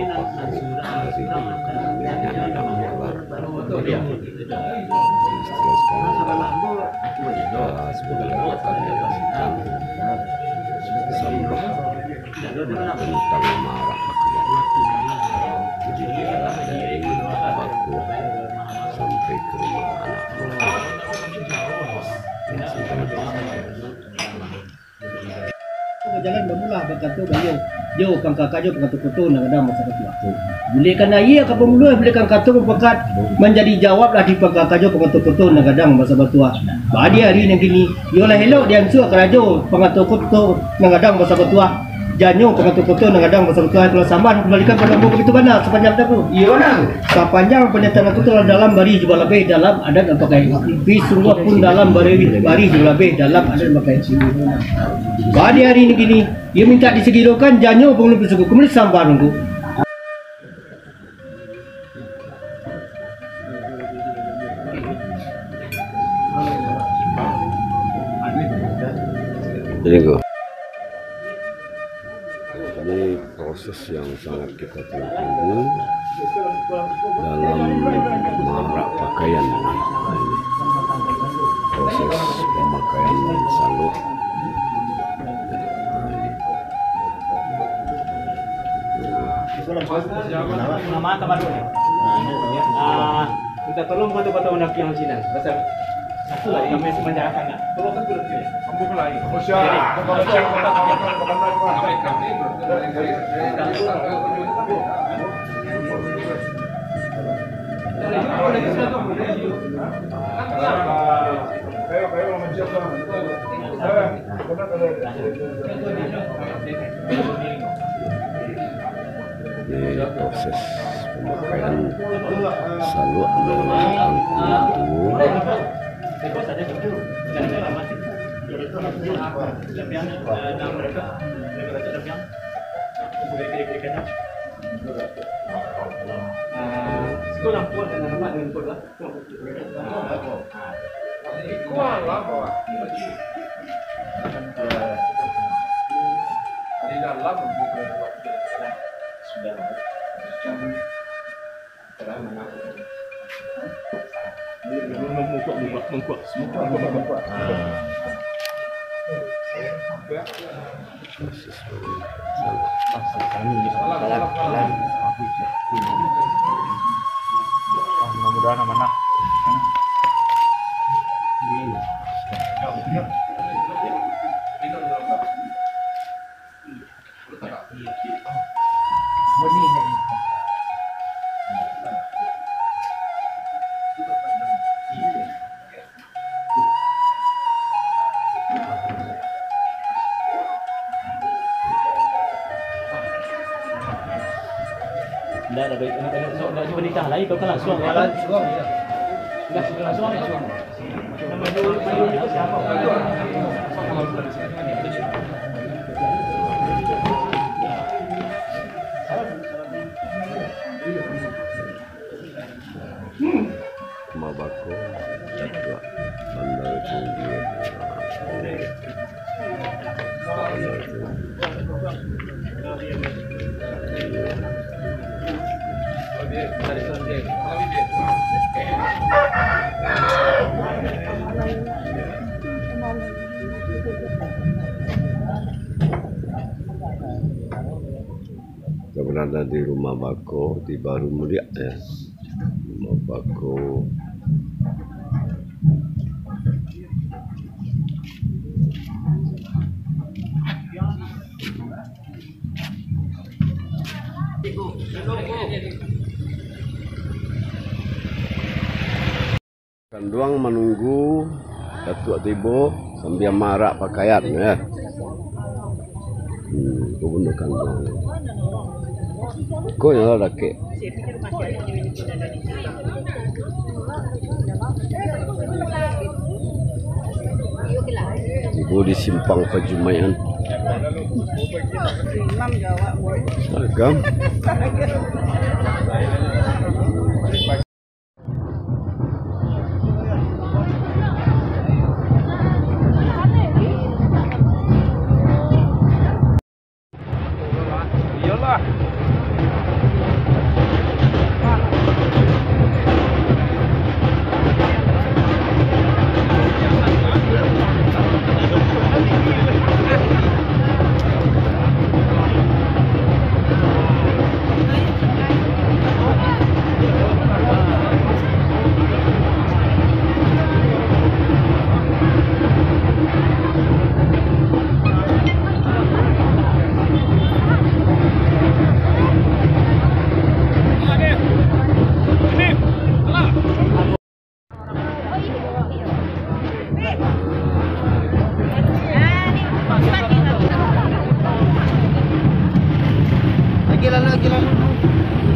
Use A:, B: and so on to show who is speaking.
A: tentang marah pakaian. Jadi dialah dari aku sampai ke rumah anakku.
B: Jalan bermula berkata bayo yo kang kakak yo berkata kutu nang ada masa waktu. Boleh kan iya ka pemula boleh kang kata berkat menjadi jawablah di kakak yo berkata kutu nang kadang masa batua. Badi hari nang gini yo lah hello dia suah kerajo berkata kutu nang kadang masa batua. Janyo pengatur-pengatur nang-kadang masa betul kalau samban kembalikan pada buku begitu mana sepanjang aku. Iya mana? Sepanjang penyataan aku telah dalam bari juga lebih dalam ada dan pakai pi sungguh pun dalam bari juga lebih dalam ada dan pakai sini. Badi hari ini gini, dia minta disegirokan janyo pengeluh suku kemudian samban aku.
A: Jadi ini proses yang sangat kita tunggu dalam marak pakaian. Proses pemakaian salut.
C: Kita tolong batu-batu anak yang sini. Satu lagi kami semenjarakan. Tolong satu lagi. Kamu lagi.
A: Ini proses pemakaian salut dengan angkuh
C: mudah-mudahan amanah. Dah baik nak cuba nikah lagi kau kan suang kalau suang ya. Dah suang. Nama dia siapa?
A: Mabako juga bandar tinggi. Kita berada di rumah Bako di Baru Mulia ya. Rumah Bako Kanduang menunggu Datuk Tibo sambil marak pakaian ya. Gubernur Kanduang. Kau yang laki. Ibu di simpang Pajumayan. Seragam.
C: Iyalah.
D: lalu.